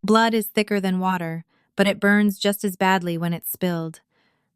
Blood is thicker than water, but it burns just as badly when it's spilled.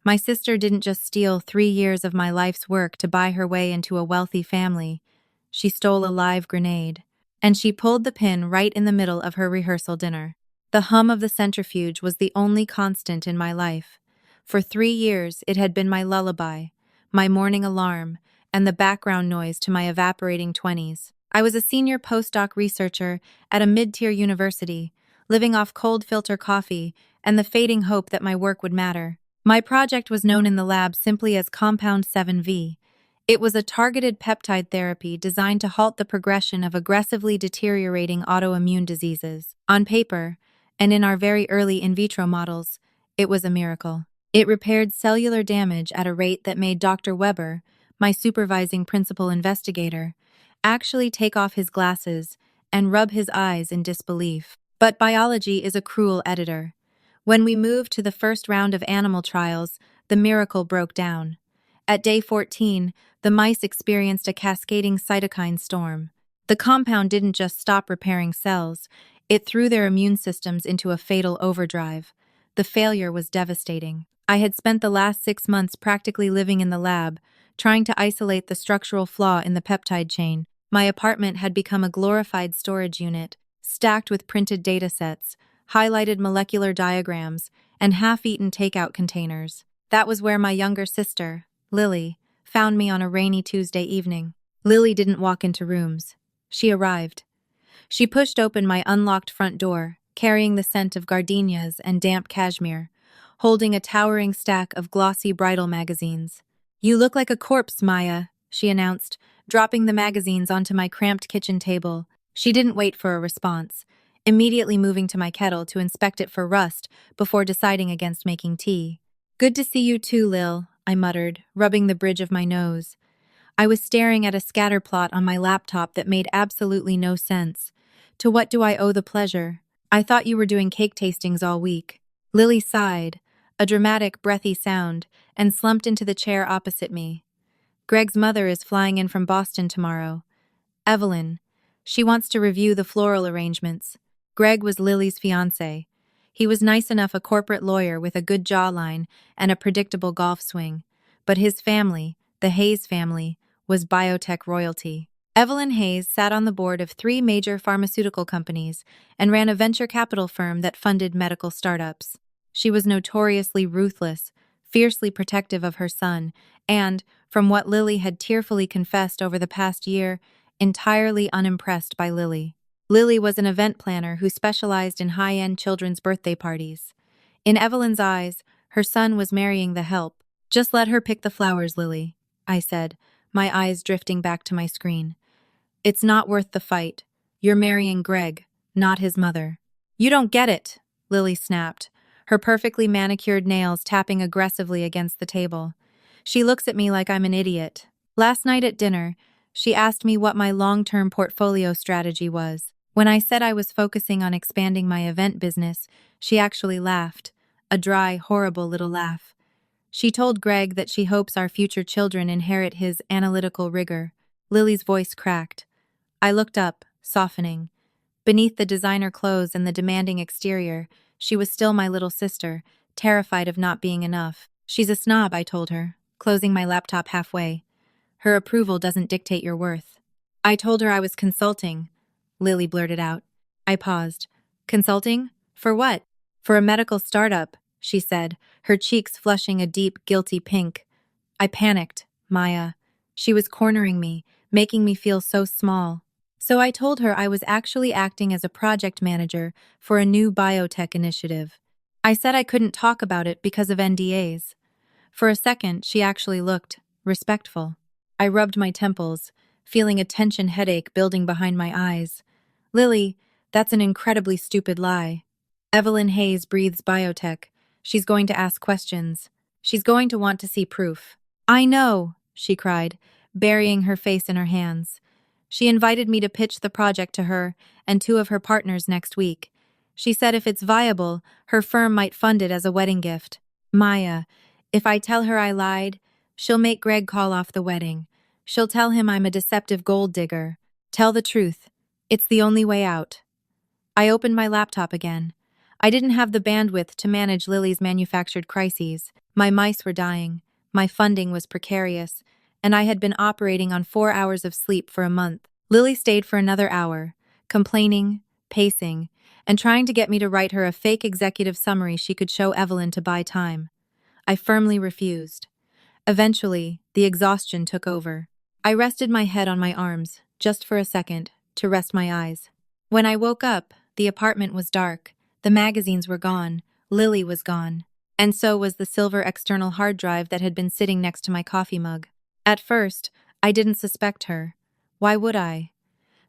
My sister didn't just steal 3 years of my life's work to buy her way into a wealthy family. She stole a live grenade. And she pulled the pin right in the middle of her rehearsal dinner. The hum of the centrifuge was the only constant in my life. For 3 years, it had been my lullaby, my morning alarm, and the background noise to my evaporating 20s. I was a senior postdoc researcher at a mid-tier university, living off cold filter coffee and the fading hope that my work would matter. My project was known in the lab simply as Compound 7V. It was a targeted peptide therapy designed to halt the progression of aggressively deteriorating autoimmune diseases. On paper, and in our very early in vitro models, it was a miracle. It repaired cellular damage at a rate that made Dr. Weber, my supervising principal investigator, actually take off his glasses and rub his eyes in disbelief. But biology is a cruel editor. When we moved to the first round of animal trials, the miracle broke down. At day 14, the mice experienced a cascading cytokine storm. The compound didn't just stop repairing cells, it threw their immune systems into a fatal overdrive. The failure was devastating. I had spent the last 6 months practically living in the lab, trying to isolate the structural flaw in the peptide chain. My apartment had become a glorified storage unit, stacked with printed datasets, highlighted molecular diagrams, and half-eaten takeout containers. That was where my younger sister, Lily, found me on a rainy Tuesday evening. Lily didn't walk into rooms. She arrived. She pushed open my unlocked front door, carrying the scent of gardenias and damp cashmere, holding a towering stack of glossy bridal magazines. "You look like a corpse, Maya," she announced, dropping the magazines onto my cramped kitchen table. She didn't wait for a response, immediately moving to my kettle to inspect it for rust before deciding against making tea. "Good to see you too, Lil," I muttered, rubbing the bridge of my nose. I was staring at a scatter plot on my laptop that made absolutely no sense. To what do I owe the pleasure? "I thought you were doing cake tastings all week." Lily sighed, a dramatic, breathy sound, and slumped into the chair opposite me. "Greg's mother is flying in from Boston tomorrow. Evelyn. She wants to review the floral arrangements." Greg was Lily's fiancé. He was nice enough a corporate lawyer with a good jawline and a predictable golf swing. But his family, the Hayes family, was biotech royalty. Evelyn Hayes sat on the board of 3 major pharmaceutical companies and ran a venture capital firm that funded medical startups. She was notoriously ruthless, fiercely protective of her son, and, from what Lily had tearfully confessed over the past year, entirely unimpressed by Lily. Lily was an event planner who specialized in high-end children's birthday parties. In Evelyn's eyes, her son was marrying the help. "Just let her pick the flowers, Lily," I said, my eyes drifting back to my screen. "It's not worth the fight. You're marrying Greg, not his mother." "You don't get it," Lily snapped, her perfectly manicured nails tapping aggressively against the table. She looks at me like I'm an idiot. Last night at dinner, she asked me what my long-term portfolio strategy was. When I said I was focusing on expanding my event business, she actually laughed, a dry, horrible little laugh. She told Greg that she hopes our future children inherit his analytical rigor. Lily's voice cracked. I looked up, softening. Beneath the designer clothes and the demanding exterior, she was still my little sister, terrified of not being enough. "She's a snob," I told her, closing my laptop halfway. "Her approval doesn't dictate your worth." "I told her I was consulting," Lily blurted out. I paused. "Consulting? For what?" "For a medical startup," she said, her cheeks flushing a deep, guilty pink. I panicked. Maya. She was cornering me, making me feel so small. So I told her I was actually acting as a project manager for a new biotech initiative. I said I couldn't talk about it because of NDAs. For a second, she actually looked respectful. I rubbed my temples, feeling a tension headache building behind my eyes. "Lily, that's an incredibly stupid lie. Evelyn Hayes breathes biotech. She's going to ask questions. She's going to want to see proof." "I know," she cried, burying her face in her hands. She invited me to pitch the project to her and 2 of her partners next week. She said if it's viable, her firm might fund it as a wedding gift. Maya, if I tell her I lied, she'll make Greg call off the wedding. She'll tell him I'm a deceptive gold digger. Tell the truth. It's the only way out. I opened my laptop again, I didn't have the bandwidth to manage Lily's manufactured crises. My mice were dying, my funding was precarious, and I had been operating on 4 hours of sleep for a month. Lily stayed for another hour, complaining, pacing, and trying to get me to write her a fake executive summary she could show Evelyn to buy time. I firmly refused. Eventually, the exhaustion took over. I rested my head on my arms, just for a second, to rest my eyes. When I woke up, the apartment was dark, the magazines were gone, Lily was gone, and so was the silver external hard drive that had been sitting next to my coffee mug. At first, I didn't suspect her. Why would I?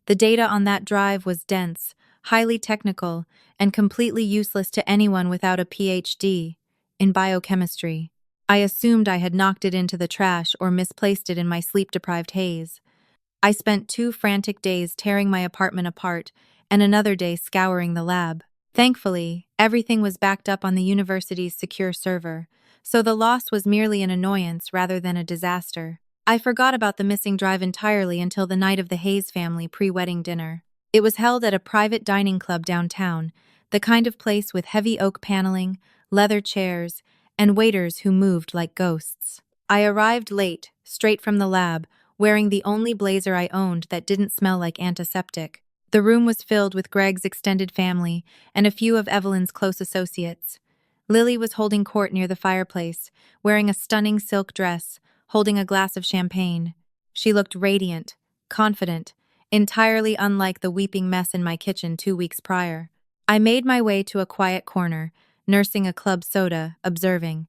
The data on that drive was dense, highly technical, and completely useless to anyone without a PhD in biochemistry. I assumed I had knocked it into the trash or misplaced it in my sleep-deprived haze. I spent 2 frantic days tearing my apartment apart and another day scouring the lab. Thankfully, everything was backed up on the university's secure server, so the loss was merely an annoyance rather than a disaster. I forgot about the missing drive entirely until the night of the Hayes family pre-wedding dinner. It was held at a private dining club downtown, the kind of place with heavy oak paneling, leather chairs, and waiters who moved like ghosts. I arrived late, straight from the lab, wearing the only blazer I owned that didn't smell like antiseptic. The room was filled with Greg's extended family and a few of Evelyn's close associates. Lily was holding court near the fireplace, wearing a stunning silk dress, holding a glass of champagne. She looked radiant, confident, entirely unlike the weeping mess in my kitchen 2 weeks prior. I made my way to a quiet corner, nursing a club soda, observing.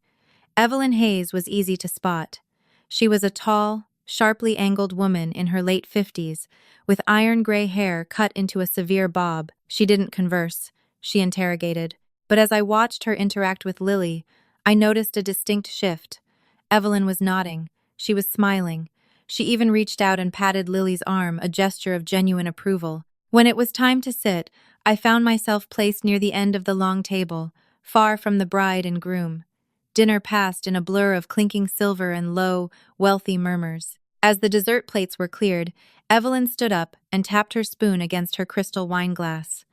Evelyn Hayes was easy to spot. She was a tall, sharply angled woman in her late 50s, with iron gray hair cut into a severe bob. She didn't converse, she interrogated. But as I watched her interact with Lily, I noticed a distinct shift. Evelyn was nodding. She was smiling. She even reached out and patted Lily's arm, a gesture of genuine approval. When it was time to sit, I found myself placed near the end of the long table, far from the bride and groom. Dinner passed in a blur of clinking silver and low, wealthy murmurs. As the dessert plates were cleared, Evelyn stood up and tapped her spoon against her crystal wine glass.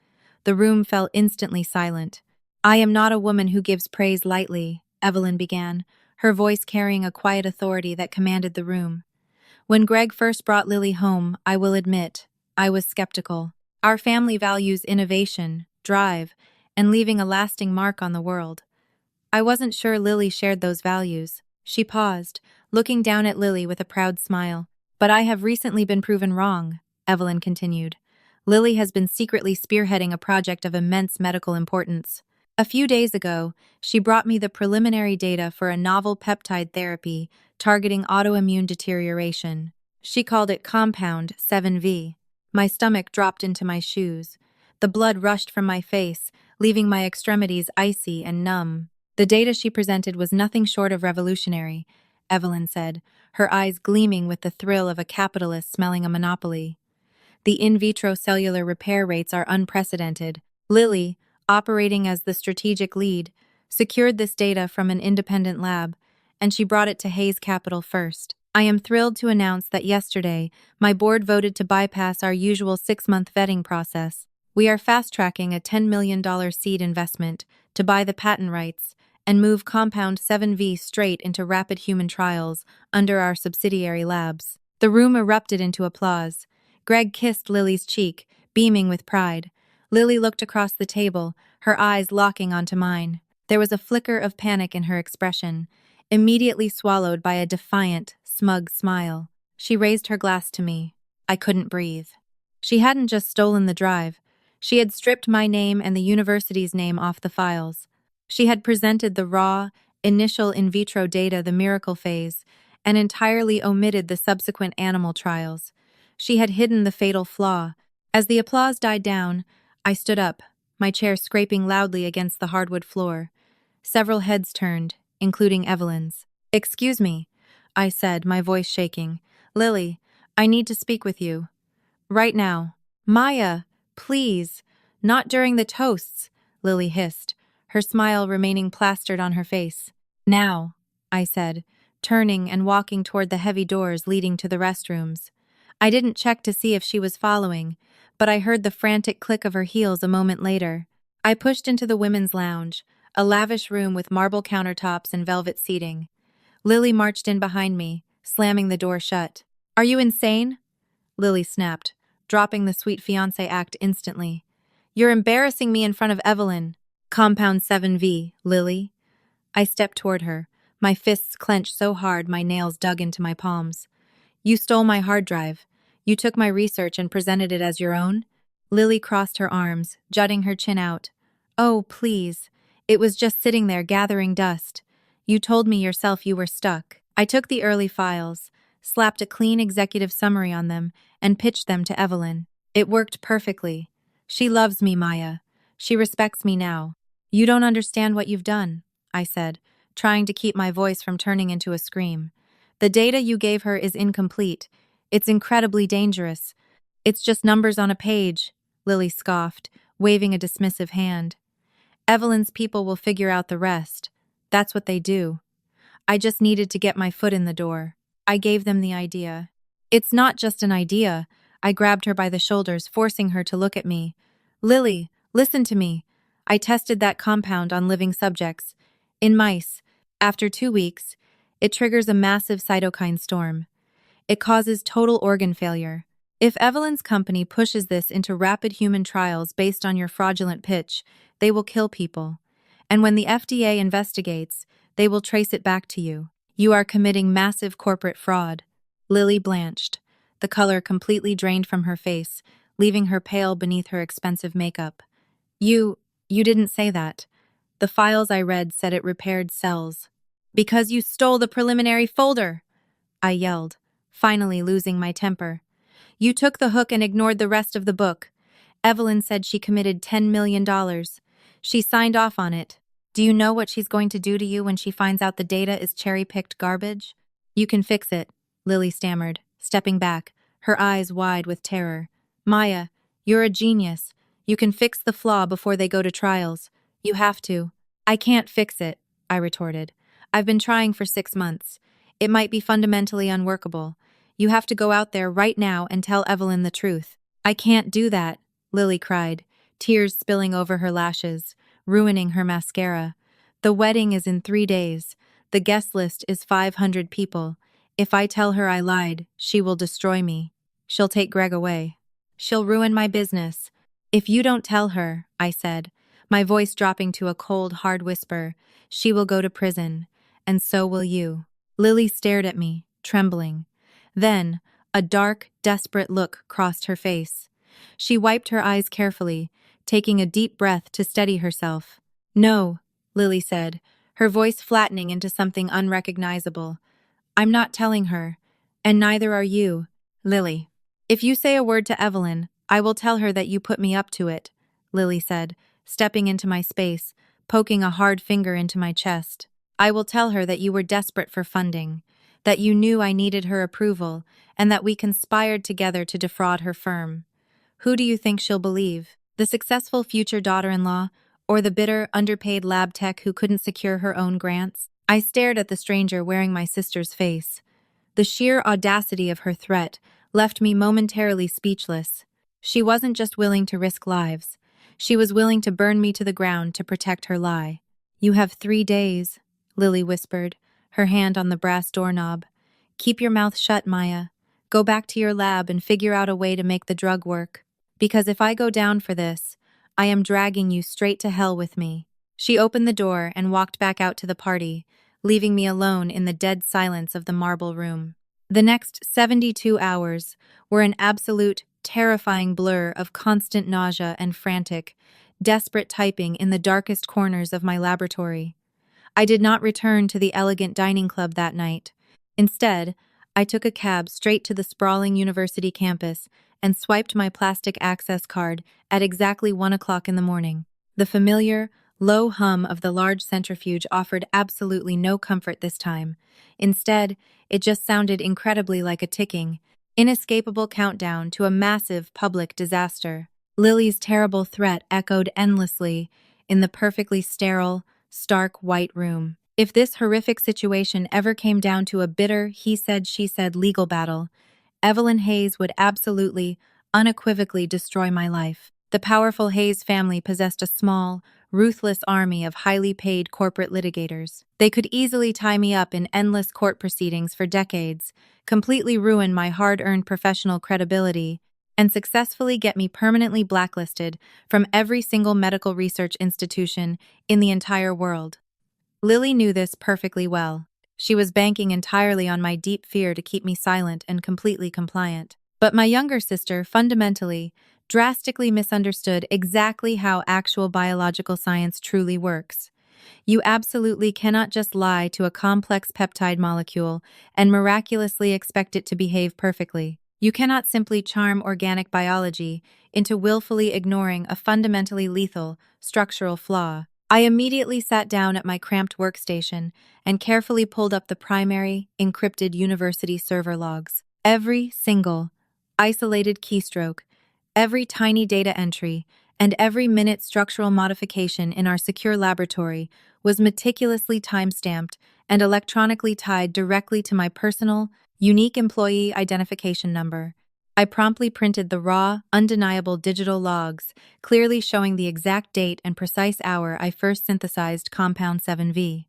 The room fell instantly silent. "I am not a woman who gives praise lightly," Evelyn began, her voice carrying a quiet authority that commanded the room. "When Greg first brought Lily home, I will admit, I was skeptical. Our family values innovation, drive, and leaving a lasting mark on the world. I wasn't sure Lily shared those values." She paused, looking down at Lily with a proud smile. "But I have recently been proven wrong," Evelyn continued. "Lily has been secretly spearheading a project of immense medical importance. A few days ago, she brought me the preliminary data for a novel peptide therapy targeting autoimmune deterioration. She called it Compound 7V. My stomach dropped into my shoes. The blood rushed from my face, leaving my extremities icy and numb. The data she presented was nothing short of revolutionary," Evelyn said, her eyes gleaming with the thrill of a capitalist smelling a monopoly. "The in vitro cellular repair rates are unprecedented. Lily, operating as the strategic lead, secured this data from an independent lab, and she brought it to Hayes Capital first. I am thrilled to announce that yesterday, my board voted to bypass our usual 6-month vetting process. We are fast-tracking a $10 million seed investment to buy the patent rights and move Compound 7V straight into rapid human trials under our subsidiary labs." The room erupted into applause. Greg kissed Lily's cheek, beaming with pride. Lily looked across the table, her eyes locking onto mine. There was a flicker of panic in her expression, immediately swallowed by a defiant, smug smile. She raised her glass to me. I couldn't breathe. She hadn't just stolen the drive. She had stripped my name and the university's name off the files. She had presented the raw, initial in vitro data, the miracle phase, and entirely omitted the subsequent animal trials. She had hidden the fatal flaw. As the applause died down, I stood up, my chair scraping loudly against the hardwood floor. Several heads turned, including Evelyn's. "Excuse me," I said, my voice shaking. "Lily, I need to speak with you. Right now." "Maya, please. Not during the toasts," Lily hissed, her smile remaining plastered on her face. "Now," I said, turning and walking toward the heavy doors leading to the restrooms. I didn't check to see if she was following, but I heard the frantic click of her heels a moment later. I pushed into the women's lounge, a lavish room with marble countertops and velvet seating. Lily marched in behind me, slamming the door shut. Are you insane? Lily snapped, dropping the sweet fiancé act instantly. You're embarrassing me in front of Evelyn. Compound 7V, Lily. I stepped toward her, my fists clenched so hard my nails dug into my palms. You stole my hard drive. You took my research and presented it as your own? Lily crossed her arms, jutting her chin out. Oh, please. It was just sitting there gathering dust. You told me yourself you were stuck. I took the early files, slapped a clean executive summary on them, and pitched them to Evelyn. It worked perfectly. She loves me, Maya. She respects me now. You don't understand what you've done, I said, trying to keep my voice from turning into a scream. The data you gave her is incomplete. It's incredibly dangerous. It's just numbers on a page, Lily scoffed, waving a dismissive hand. Evelyn's people will figure out the rest. That's what they do. I just needed to get my foot in the door. I gave them the idea. It's not just an idea. I grabbed her by the shoulders, forcing her to look at me. Lily, listen to me. I tested that compound on living subjects. In mice, after 2 weeks, it triggers a massive cytokine storm. It causes total organ failure. If Evelyn's company pushes this into rapid human trials based on your fraudulent pitch, they will kill people. And when the FDA investigates, they will trace it back to you. You are committing massive corporate fraud. Lily blanched, the color completely drained from her face, leaving her pale beneath her expensive makeup. You didn't say that. The files I read said it repaired cells. Because you stole the preliminary folder, I yelled, finally losing my temper. You took the hook and ignored the rest of the book. Evelyn said she committed $10 million. She signed off on it. Do you know what she's going to do to you when she finds out the data is cherry-picked garbage? You can fix it, Lily stammered, stepping back, her eyes wide with terror. Maya, you're a genius. You can fix the flaw before they go to trials. You have to. I can't fix it, I retorted. I've been trying for 6 months. It might be fundamentally unworkable. You have to go out there right now and tell Evelyn the truth. I can't do that, Lily cried, tears spilling over her lashes, ruining her mascara. The wedding is in 3 days. The guest list is 500 people. If I tell her I lied, she will destroy me. She'll take Greg away. She'll ruin my business. If you don't tell her, I said, my voice dropping to a cold, hard whisper, she will go to prison, and so will you. Lily stared at me, trembling. Then, a dark, desperate look crossed her face. She wiped her eyes carefully, taking a deep breath to steady herself. No, Lily said, her voice flattening into something unrecognizable. I'm not telling her, and neither are you, Lily. If you say a word to Evelyn, I will tell her that you put me up to it, Lily said, stepping into my space, poking a hard finger into my chest. I will tell her that you were desperate for funding, that you knew I needed her approval, and that we conspired together to defraud her firm. Who do you think she'll believe? The successful future daughter-in-law, or the bitter, underpaid lab tech who couldn't secure her own grants? I stared at the stranger wearing my sister's face. The sheer audacity of her threat left me momentarily speechless. She wasn't just willing to risk lives. She was willing to burn me to the ground to protect her lie. You have 3 days, Lily whispered, her hand on the brass doorknob. Keep your mouth shut, Maya. Go back to your lab and figure out a way to make the drug work. Because if I go down for this, I am dragging you straight to hell with me. She opened the door and walked back out to the party, leaving me alone in the dead silence of the marble room. The next 72 hours were an absolute, terrifying blur of constant nausea and frantic, desperate typing in the darkest corners of my laboratory. I did not return to the elegant dining club that night. Instead, I took a cab straight to the sprawling university campus and swiped my plastic access card at exactly 1 o'clock in the morning. The familiar, low hum of the large centrifuge offered absolutely no comfort this time. Instead, it just sounded incredibly like a ticking, inescapable countdown to a massive public disaster. Lily's terrible threat echoed endlessly in the perfectly sterile, stark white room. If this horrific situation ever came down to a bitter he-said-she-said legal battle, Evelyn Hayes would absolutely, unequivocally destroy my life. The powerful Hayes family possessed a small, ruthless army of highly paid corporate litigators. They could easily tie me up in endless court proceedings for decades, completely ruin my hard-earned professional credibility, and successfully get me permanently blacklisted from every single medical research institution in the entire world. Lily knew this perfectly well. She was banking entirely on my deep fear to keep me silent and completely compliant. But my younger sister fundamentally, drastically misunderstood exactly how actual biological science truly works. You absolutely cannot just lie to a complex peptide molecule and miraculously expect it to behave perfectly. You cannot simply charm organic biology into willfully ignoring a fundamentally lethal structural flaw. I immediately sat down at my cramped workstation and carefully pulled up the primary, encrypted university server logs. Every single isolated keystroke, every tiny data entry, and every minute structural modification in our secure laboratory was meticulously time-stamped and electronically tied directly to my personal, unique employee identification number. I promptly printed the raw, undeniable digital logs, clearly showing the exact date and precise hour I first synthesized compound 7V.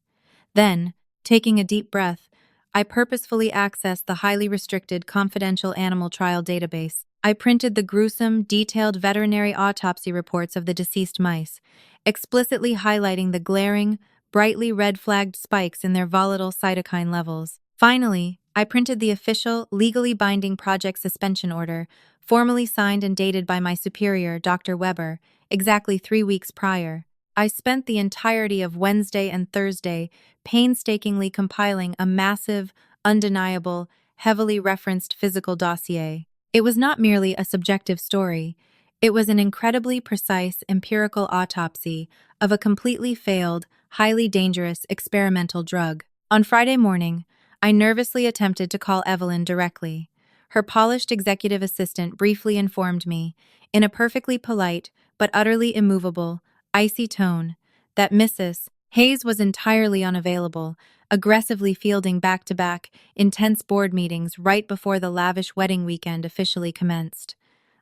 Then, taking a deep breath, I purposefully accessed the highly restricted confidential animal trial database. I printed the gruesome, detailed veterinary autopsy reports of the deceased mice, explicitly highlighting the glaring, brightly red-flagged spikes in their volatile cytokine levels. Finally, I printed the official, legally binding project suspension order, formally signed and dated by my superior, Dr. Weber, exactly 3 weeks prior. I spent the entirety of Wednesday and Thursday painstakingly compiling a massive, undeniable, heavily referenced physical dossier. It was not merely a subjective story. It was an incredibly precise empirical autopsy of a completely failed, highly dangerous experimental drug. On Friday morning, I nervously attempted to call Evelyn directly. Her polished executive assistant briefly informed me, in a perfectly polite but utterly immovable, icy tone, that Mrs. Hayes was entirely unavailable, aggressively fielding back-to-back, intense board meetings right before the lavish wedding weekend officially commenced.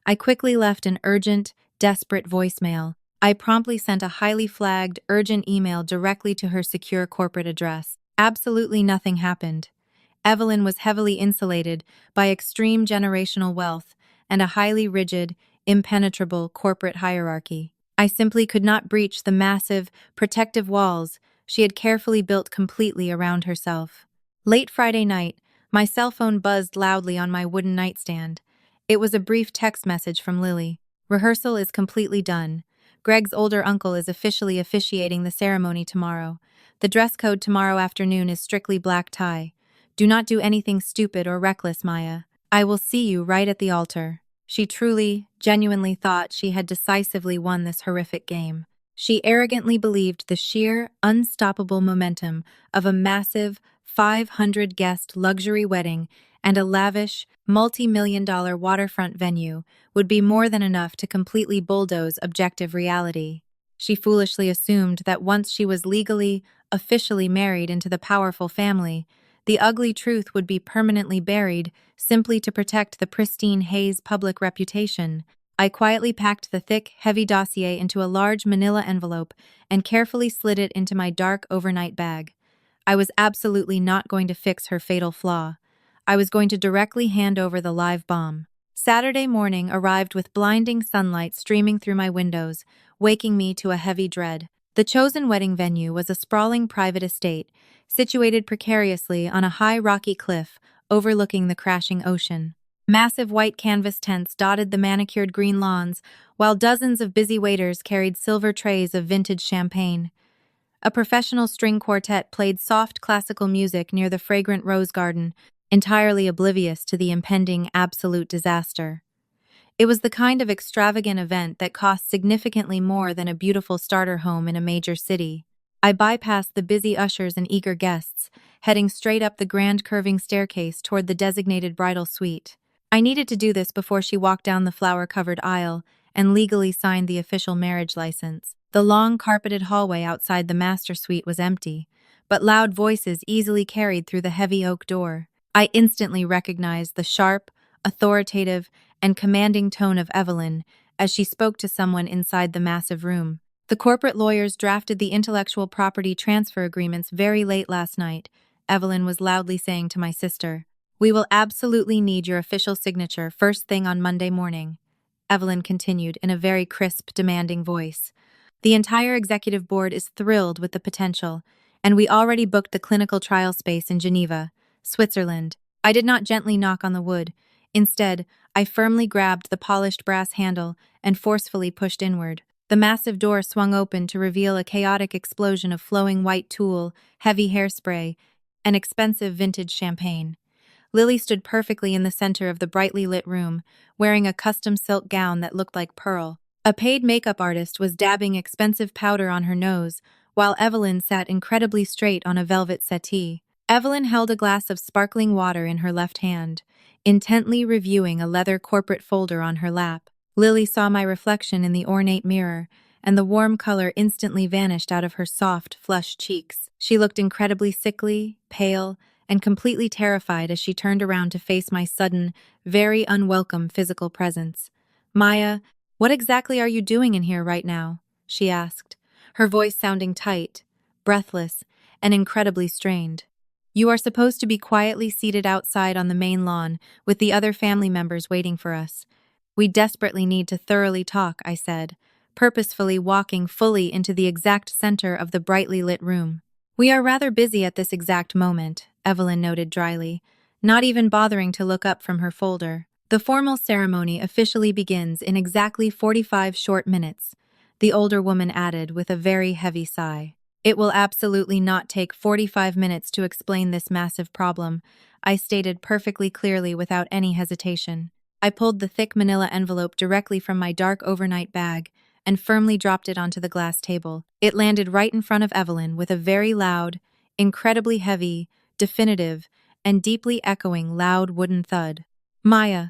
I quickly left an urgent, desperate voicemail. I promptly sent a highly flagged, urgent email directly to her secure corporate address. Absolutely nothing happened. Evelyn was heavily insulated by extreme generational wealth and a highly rigid, impenetrable corporate hierarchy. I simply could not breach the massive, protective walls she had carefully built completely around herself. Late Friday night, my cell phone buzzed loudly on my wooden nightstand. It was a brief text message from Lily. "Rehearsal is completely done. Greg's older uncle is officially officiating the ceremony tomorrow. The dress code tomorrow afternoon is strictly black tie. Do not do anything stupid or reckless, Maya. I will see you right at the altar." She truly, genuinely thought she had decisively won this horrific game. She arrogantly believed the sheer, unstoppable momentum of a massive, 500-guest luxury wedding and a lavish, multi-million-dollar waterfront venue would be more than enough to completely bulldoze objective reality. She foolishly assumed that once she was legally, officially married into the powerful family, the ugly truth would be permanently buried simply to protect the pristine Hayes public reputation. I quietly packed the thick, heavy dossier into a large manila envelope and carefully slid it into my dark overnight bag. I was absolutely not going to fix her fatal flaw. I was going to directly hand over the live bomb. Saturday morning arrived with blinding sunlight streaming through my windows, waking me to a heavy dread. The chosen wedding venue was a sprawling private estate, situated precariously on a high rocky cliff overlooking the crashing ocean. Massive white canvas tents dotted the manicured green lawns, while dozens of busy waiters carried silver trays of vintage champagne. A professional string quartet played soft classical music near the fragrant rose garden, entirely oblivious to the impending absolute disaster. It was the kind of extravagant event that cost significantly more than a beautiful starter home in a major city. I bypassed the busy ushers and eager guests, heading straight up the grand curving staircase toward the designated bridal suite. I needed to do this before she walked down the flower-covered aisle and legally signed the official marriage license. The long carpeted hallway outside the master suite was empty, but loud voices easily carried through the heavy oak door. I instantly recognized the sharp, authoritative, and commanding tone of Evelyn as she spoke to someone inside the massive room. The corporate lawyers drafted the intellectual property transfer agreements very late last night, Evelyn was loudly saying to my sister. We will absolutely need your official signature first thing on Monday morning, Evelyn continued in a very crisp, demanding voice. The entire executive board is thrilled with the potential, and we already booked the clinical trial space in Geneva, Switzerland. I did not gently knock on the wood. Instead, I firmly grabbed the polished brass handle and forcefully pushed inward. The massive door swung open to reveal a chaotic explosion of flowing white tulle, heavy hairspray, and expensive vintage champagne. Lily stood perfectly in the center of the brightly lit room, wearing a custom silk gown that looked like pearl. A paid makeup artist was dabbing expensive powder on her nose, while Evelyn sat incredibly straight on a velvet settee. Evelyn held a glass of sparkling water in her left hand, intently reviewing a leather corporate folder on her lap. Lily saw my reflection in the ornate mirror, and the warm color instantly vanished out of her soft, flushed cheeks. She looked incredibly sickly, pale, and completely terrified as she turned around to face my sudden, very unwelcome physical presence. Maya, what exactly are you doing in here right now? She asked, her voice sounding tight, breathless, and incredibly strained. You are supposed to be quietly seated outside on the main lawn, with the other family members waiting for us. We desperately need to thoroughly talk, I said, purposefully walking fully into the exact center of the brightly lit room. We are rather busy at this exact moment, Evelyn noted dryly, not even bothering to look up from her folder. The formal ceremony officially begins in exactly 45 short minutes, the older woman added with a very heavy sigh. It will absolutely not take 45 minutes to explain this massive problem, I stated perfectly clearly without any hesitation. I pulled the thick manila envelope directly from my dark overnight bag and firmly dropped it onto the glass table. It landed right in front of Evelyn with a very loud, incredibly heavy, definitive, and deeply echoing loud wooden thud. Maya,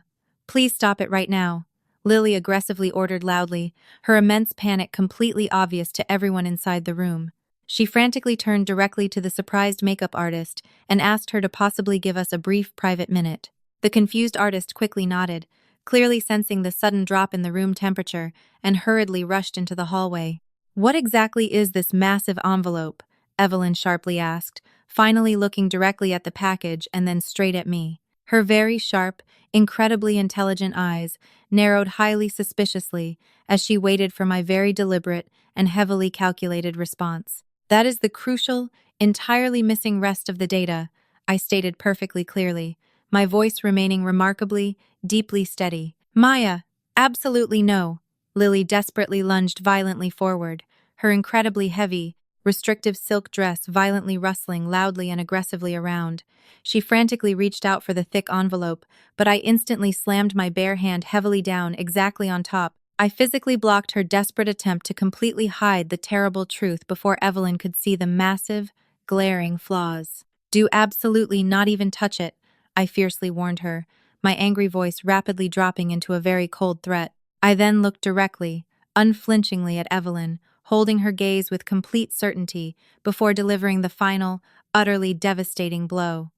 please stop it right now, Lily aggressively ordered loudly, her immense panic completely obvious to everyone inside the room. She frantically turned directly to the surprised makeup artist and asked her to possibly give us a brief private minute. The confused artist quickly nodded, clearly sensing the sudden drop in the room temperature, and hurriedly rushed into the hallway. What exactly is this massive envelope? Evelyn sharply asked, finally looking directly at the package and then straight at me. Her very sharp, incredibly intelligent eyes narrowed highly suspiciously as she waited for my very deliberate and heavily calculated response. That is the crucial, entirely missing rest of the data, I stated perfectly clearly, my voice remaining remarkably, deeply steady. Maya, absolutely no. Lily desperately lunged violently forward, her incredibly heavy, restrictive silk dress violently rustling loudly and aggressively around. She frantically reached out for the thick envelope, but I instantly slammed my bare hand heavily down exactly on top. I physically blocked her desperate attempt to completely hide the terrible truth before Evelyn could see the massive, glaring flaws. Do absolutely not even touch it, I fiercely warned her, my angry voice rapidly dropping into a very cold threat. I then looked directly, unflinchingly at Evelyn, holding her gaze with complete certainty before delivering the final, utterly devastating blow.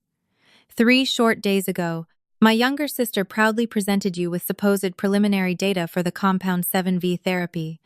3 short days ago, my younger sister proudly presented you with supposed preliminary data for the Compound 7V therapy.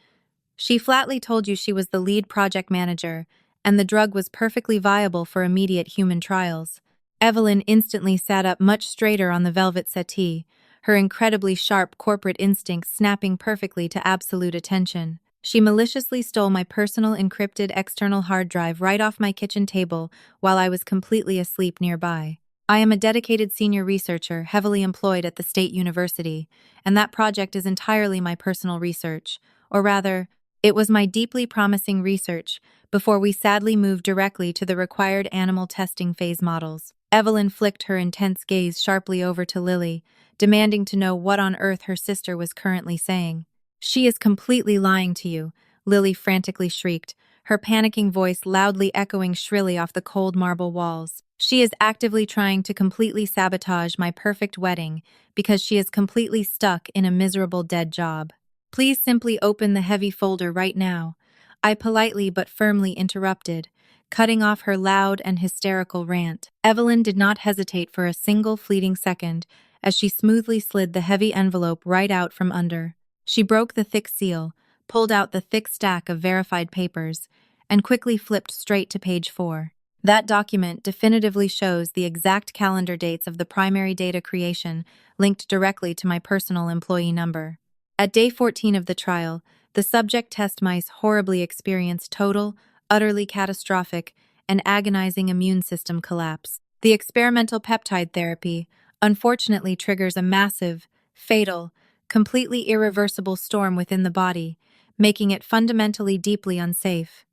She flatly told you she was the lead project manager, and the drug was perfectly viable for immediate human trials. Evelyn instantly sat up much straighter on the velvet settee, her incredibly sharp corporate instincts snapping perfectly to absolute attention. She maliciously stole my personal encrypted external hard drive right off my kitchen table while I was completely asleep nearby. I am a dedicated senior researcher heavily employed at the State University, and that project is entirely my personal research. Or rather, it was my deeply promising research before we sadly moved directly to the required animal testing phase models. Evelyn flicked her intense gaze sharply over to Lily, demanding to know what on earth her sister was currently saying. She is completely lying to you, Lily frantically shrieked, her panicking voice loudly echoing shrilly off the cold marble walls. She is actively trying to completely sabotage my perfect wedding because she is completely stuck in a miserable dead job. Please simply open the heavy folder right now, I politely but firmly interrupted, cutting off her loud and hysterical rant. Evelyn did not hesitate for a single fleeting second as she smoothly slid the heavy envelope right out from under. She broke the thick seal, pulled out the thick stack of verified papers, and quickly flipped straight to page 4. That document definitively shows the exact calendar dates of the primary data creation linked directly to my personal employee number. At day 14 of the trial, the subject test mice horribly experienced total, utterly catastrophic, and agonizing immune system collapse. The experimental peptide therapy unfortunately triggers a massive, fatal, completely irreversible storm within the body, making it fundamentally deeply unsafe.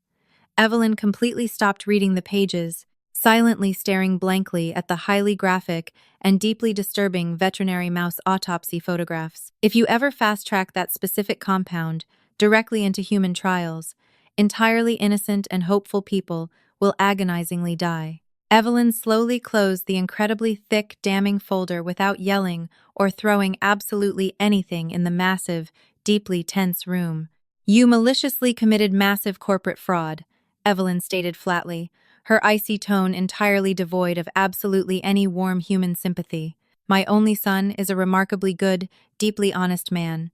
Evelyn completely stopped reading the pages, silently staring blankly at the highly graphic and deeply disturbing veterinary mouse autopsy photographs. If you ever fast-track that specific compound directly into human trials, entirely innocent and hopeful people will agonizingly die. Evelyn slowly closed the incredibly thick, damning folder without yelling or throwing absolutely anything in the massive, deeply tense room. "You maliciously committed massive corporate fraud," Evelyn stated flatly, her icy tone entirely devoid of absolutely any warm human sympathy. "My only son is a remarkably good, deeply honest man,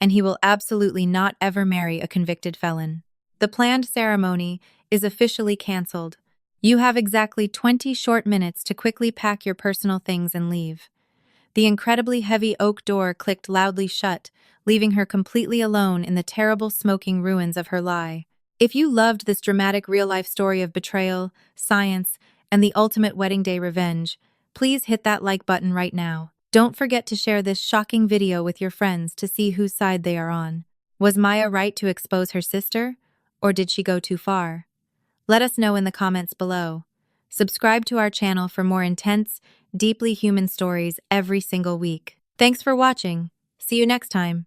and he will absolutely not ever marry a convicted felon. The planned ceremony is officially canceled. You have exactly 20 short minutes to quickly pack your personal things and leave." The incredibly heavy oak door clicked loudly shut, leaving her completely alone in the terrible smoking ruins of her lie. If you loved this dramatic real-life story of betrayal, science, and the ultimate wedding day revenge, please hit that like button right now. Don't forget to share this shocking video with your friends to see whose side they are on. Was Maya right to expose her sister, or did she go too far? Let us know in the comments below. Subscribe to our channel for more intense, deeply human stories every single week. Thanks for watching. See you next time.